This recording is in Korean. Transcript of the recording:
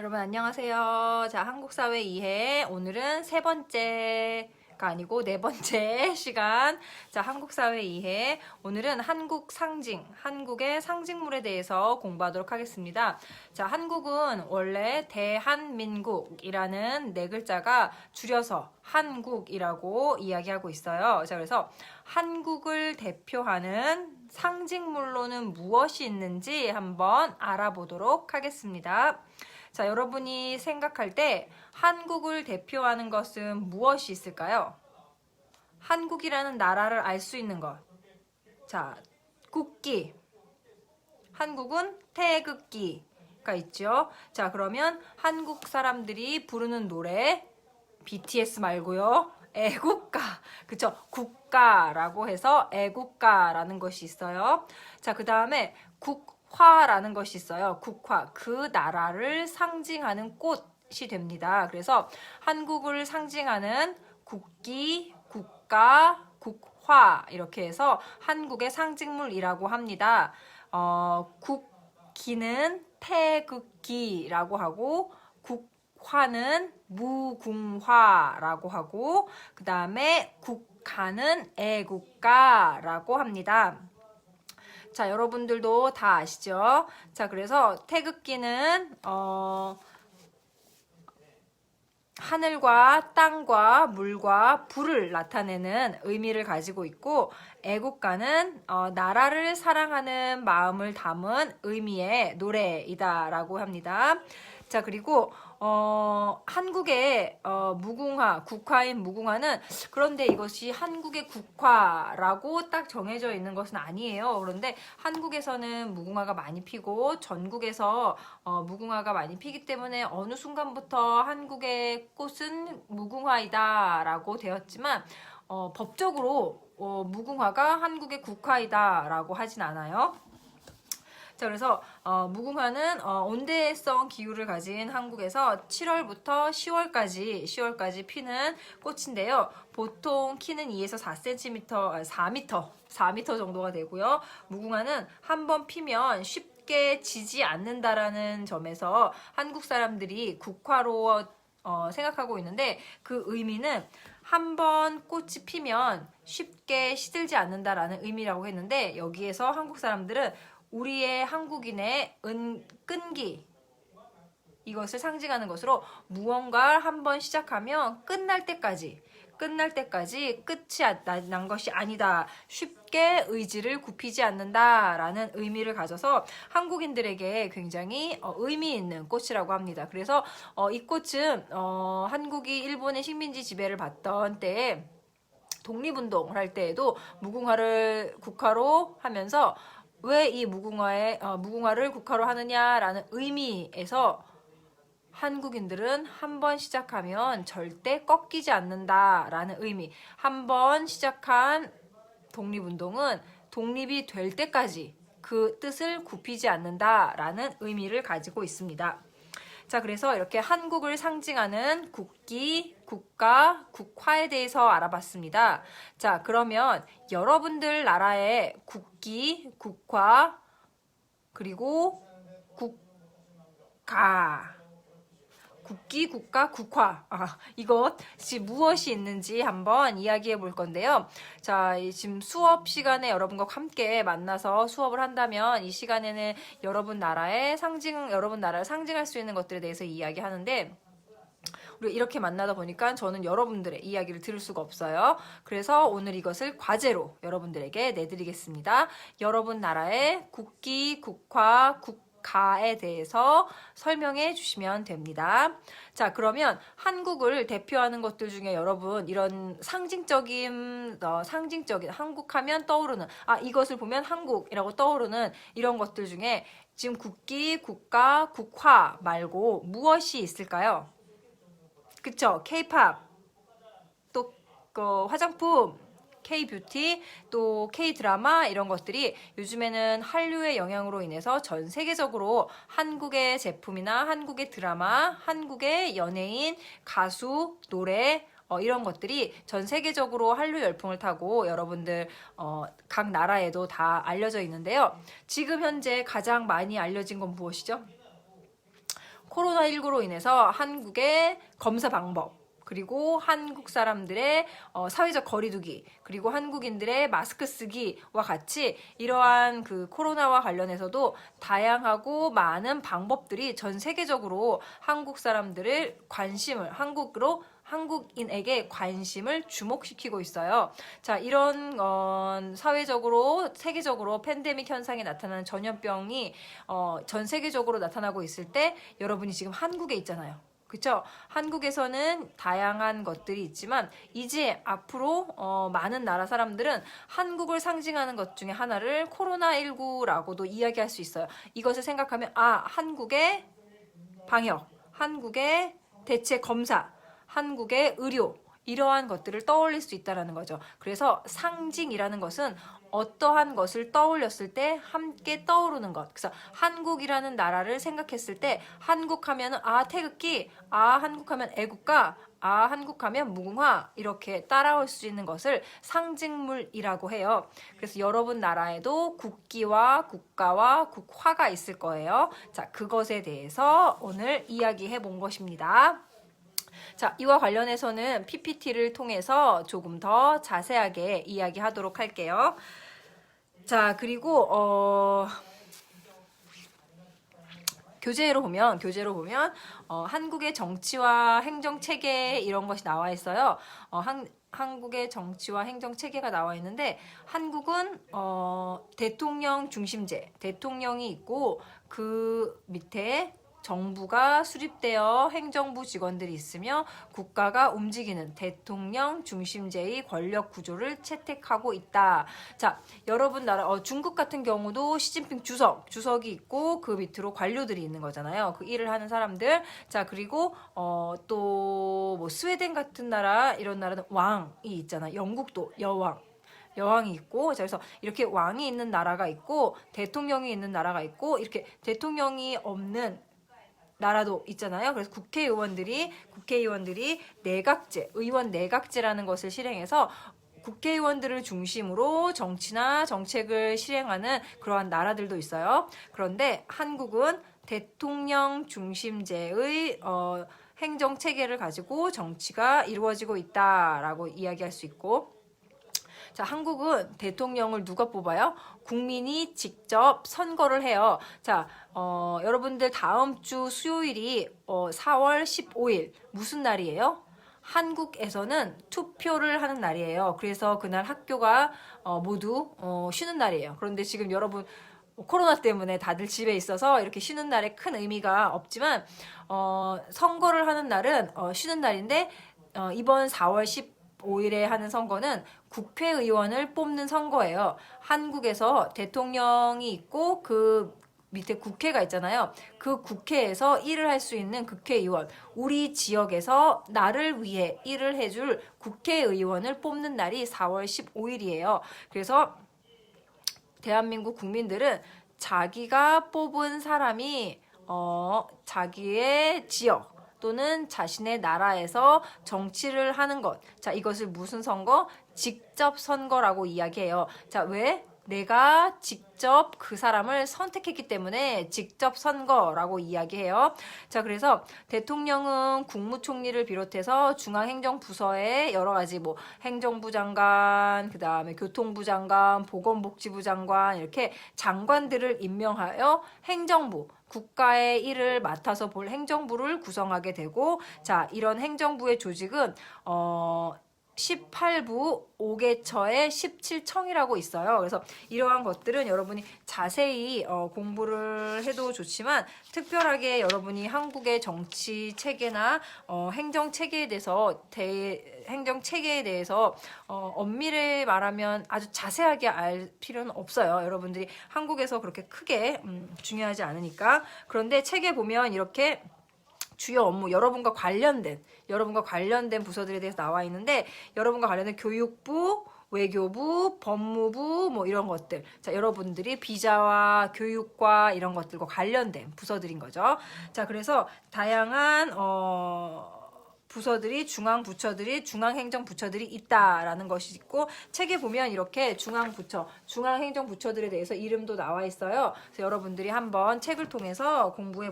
여러분 안녕하세요. 자, 한국사회 이해 오늘은 세 번째가 아니고 네 번째 시간. 자, 한국사회 이해 오늘은 한국 상징, 한국의 상징물에 대해서 공부하도록 하겠습니다. 자, 한국은 원래 대한민국이라는 네 글자가 줄여서 한국이라고 이야기하고 있어요. 자, 그래서 한국을 대표하는 상징물로는 무엇이 있는지 한번 알아보도록 하겠습니다. 자, 여러분이 생각할 때 한국을 대표하는 것은 무엇이 있을까요? 한국이라는 나라를 알 수 있는 것. 자, 국기. 한국은 태극기가 있죠. 자, 그러면 한국 사람들이 부르는 노래 BTS 말고요. 애국가. 그쵸? 국가라고 해서 애국가라는 것이 있어요. 자, 그 다음에 국화라는 것이 있어요. 국화. 그 나라를 상징하는 꽃이 됩니다. 그래서 한국을 상징하는 국기, 국가, 국화 이렇게 해서 한국의 상징물이라고 합니다. 국기는 태극기라고 하고 국화는 무궁화라고 하고 그 다음에 국가는 애국가라고 합니다. 자, 여러분들도 다 아시죠? 자, 그래서 태극기는 하늘과 땅과 물과 불을 나타내는 의미를 가지고 있고 애국가는 나라를 사랑하는 마음을 담은 의미의 노래이다라고 합니다. 자, 그리고 한국의 무궁화, 국화인 무궁화는 그런데 이것이 한국의 국화라고 딱 정해져 있는 것은 아니에요. 그런데 한국에서는 무궁화가 많이 피고 전국에서 무궁화가 많이 피기 때문에 어느 순간부터 한국의 꽃은 무궁화이다라고 되었지만 법적으로 무궁화가 한국의 국화이다라고 하진 않아요. 자, 그래서 무궁화는 온대성 기후를 가진 한국에서 7월부터 10월까지 피는 꽃인데요. 보통 키는 2에서 4cm, 4m 정도가 되고요. 무궁화는 한번 피면 쉽게 지지 않는다라는 점에서 한국 사람들이 국화로 생각하고 있는데 그 의미는 한번 꽃이 피면 쉽게 시들지 않는다라는 의미라고 했는데 여기에서 한국 사람들은 우리의 한국인의 끈기 이것을 상징하는 것으로 무언가 한번 시작하면 끝날 때까지 끝이 난 것이 아니다. 쉽게 의지를 굽히지 않는다라는 의미를 가져서 한국인들에게 굉장히 의미 있는 꽃이라고 합니다. 그래서 이 꽃은 한국이 일본의 식민지 지배를 받던 때에 독립운동을 할 때에도 무궁화를 국화로 하면서 왜 이 무궁화를 국화로 하느냐라는 의미에서 한국인들은 한번 시작하면 절대 꺾이지 않는다라는 의미. 한번 시작한 독립운동은 독립이 될 때까지 그 뜻을 굽히지 않는다라는 의미를 가지고 있습니다. 자, 그래서 이렇게 한국을 상징하는 국기, 국가, 국화에 대해서 알아봤습니다. 자, 그러면 여러분들 나라의 국기, 국화, 그리고 국가, 국기, 국가, 국화. 이것이 무엇이 있는지 한번 이야기해 볼 건데요. 자, 지금 수업 시간에 여러분과 함께 만나서 수업을 한다면 이 시간에는 여러분 나라를 상징할 수 있는 것들에 대해서 이야기하는데 우리 이렇게 만나다 보니까 저는 여러분들의 이야기를 들을 수가 없어요. 그래서 오늘 이것을 과제로 여러분들에게 내드리겠습니다. 여러분 나라의 국기, 국화, 국가에 대해서 설명해 주시면 됩니다. 자, 그러면 한국을 대표하는 것들 중에 여러분 이런 상징적인 한국 하면 떠오르는 이것을 보면 한국이라고 떠오르는 이런 것들 중에 지금 국기, 국가, 국화 말고 무엇이 있을까요? 그쵸? K-팝, 또 화장품, K-뷰티, 또 K-드라마 이런 것들이 요즘에는 한류의 영향으로 인해서 전 세계적으로 한국의 제품이나 한국의 드라마, 한국의 연예인, 가수, 노래 이런 것들이 전 세계적으로 한류 열풍을 타고 여러분들 각 나라에도 다 알려져 있는데요. 지금 현재 가장 많이 알려진 건 무엇이죠? 코로나19로 인해서 한국의 검사 방법, 그리고 한국 사람들의 사회적 거리두기, 그리고 한국인들의 마스크 쓰기와 같이 이러한 그 코로나와 관련해서도 다양하고 많은 방법들이 전 세계적으로 한국 사람들을 한국인에게 관심을 주목시키고 있어요. 자, 이런 사회적으로 세계적으로 팬데믹 현상이 나타나는 전염병이 전 세계적으로 나타나고 있을 때 여러분이 지금 한국에 있잖아요. 그쵸? 한국에서는 다양한 것들이 있지만 이제 앞으로 많은 나라 사람들은 한국을 상징하는 것 중에 하나를 코로나19라고도 이야기할 수 있어요. 이것을 생각하면 한국의 방역, 한국의 대체 검사, 한국의 의료, 이러한 것들을 떠올릴 수 있다는 거죠. 그래서 상징이라는 것은 어떠한 것을 떠올렸을 때 함께 떠오르는 것. 그래서 한국이라는 나라를 생각했을 때 한국하면 태극기, 한국하면 애국가, 한국하면 무궁화, 이렇게 따라올 수 있는 것을 상징물이라고 해요. 그래서 여러분 나라에도 국기와 국가와 국화가 있을 거예요. 자, 그것에 대해서 오늘 이야기해 본 것입니다. 자, 이와 관련해서는 PPT를 통해서 조금 더 자세하게 이야기하도록 할게요. 자, 그리고 교재로 보면 한국의 정치와 행정 체계 이런 것이 나와 있어요. 한국의 정치와 행정 체계가 나와 있는데 한국은 대통령 중심제, 대통령이 있고 그 밑에 정부가 수립되어 행정부 직원들이 있으며 국가가 움직이는 대통령 중심제의 권력 구조를 채택하고 있다. 자, 여러분 나라 중국 같은 경우도 시진핑 주석이 있고 그 밑으로 관료들이 있는 거잖아요. 그 일을 하는 사람들. 자, 그리고 또 뭐 스웨덴 같은 나라, 이런 나라는 왕이 있잖아. 영국도 여왕이 있고, 자, 그래서 이렇게 왕이 있는 나라가 있고 대통령이 있는 나라가 있고, 이렇게 대통령이 없는 나라도 있잖아요. 그래서 국회의원들이 의원 내각제라는 것을 실행해서 국회의원들을 중심으로 정치나 정책을 실행하는 그러한 나라들도 있어요. 그런데 한국은 대통령 중심제의 행정 체계를 가지고 정치가 이루어지고 있다라고 이야기할 수 있고, 자, 한국은 대통령을 누가 뽑아요? 국민이 직접 선거를 해요. 자, 여러분들 다음 주 수요일이 4월 15일 무슨 날이에요? 한국에서는 투표를 하는 날이에요. 그래서 그날 학교가 모두 쉬는 날이에요. 그런데 지금 여러분 코로나 때문에 다들 집에 있어서 이렇게 쉬는 날에 큰 의미가 없지만 선거를 하는 날은 쉬는 날인데 이번 4월 15일에 하는 선거는 국회의원을 뽑는 선거예요. 한국에서 대통령이 있고 그 밑에 국회가 있잖아요. 그 국회에서 일을 할 수 있는 국회의원, 우리 지역에서 나를 위해 일을 해줄 국회의원을 뽑는 날이 4월 15일이에요. 그래서 대한민국 국민들은 자기가 뽑은 사람이 자기의 지역 또는 자신의 나라에서 정치를 하는 것. 자, 이것을 무슨 선거? 직접 선거라고 이야기해요. 자, 왜? 내가 직접 그 사람을 선택했기 때문에 직접 선거라고 이야기해요. 자, 그래서 대통령은 국무총리를 비롯해서 중앙행정부서의 여러 가지 뭐 행정부 장관, 그 다음에 교통부 장관, 보건복지부 장관, 이렇게 장관들을 임명하여 행정부, 국가의 일을 맡아서 볼 행정부를 구성하게 되고, 자, 이런 행정부의 조직은 18부 5개처의 17청이라고 있어요. 그래서 이러한 것들은 여러분이 자세히 공부를 해도 좋지만 특별하게 여러분이 한국의 정치 체계나 행정 체계에 대해서 엄밀히 말하면 아주 자세하게 알 필요는 없어요. 여러분들이 한국에서 그렇게 크게 중요하지 않으니까. 그런데 책에 보면 이렇게 주요 업무, 여러분과 관련된 부서들에 대해서 나와 있는데, 여러분과 관련된 교육부, 외교부, 법무부, 뭐 이런 것들. 자, 여러분들이 비자와 교육과 이런 것들과 관련된 부서들인 거죠. 자, 그래서 다양한 부서들이, 중앙행정부처들이 있다라는 것이 있고, 책에 보면 이렇게 중앙행정부처들에 대해서 이름도 나와 있어요. 그래서 여러분들이 한번 책을 통해서 공부해 보세요.